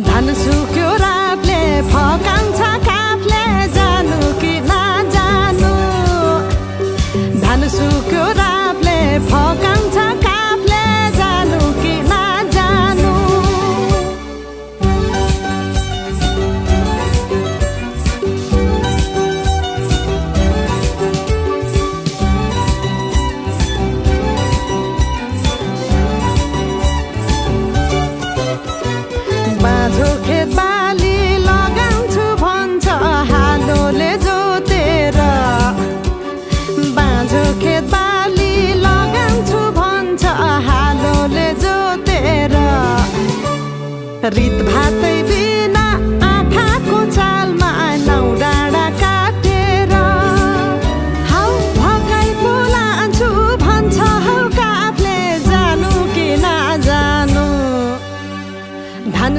धान सुक्यो रातले फकाउँछ काफले जानु कि नजानु धान सुक्यो रातले फकाउँछ काफले जानु कि नजानु बाँझो खेत बाली लगाउँछु भन्छ हालोले जोतेर बाँझो खेत बाली लगाउँछु भन्छ हालोले जोतेर रित भातै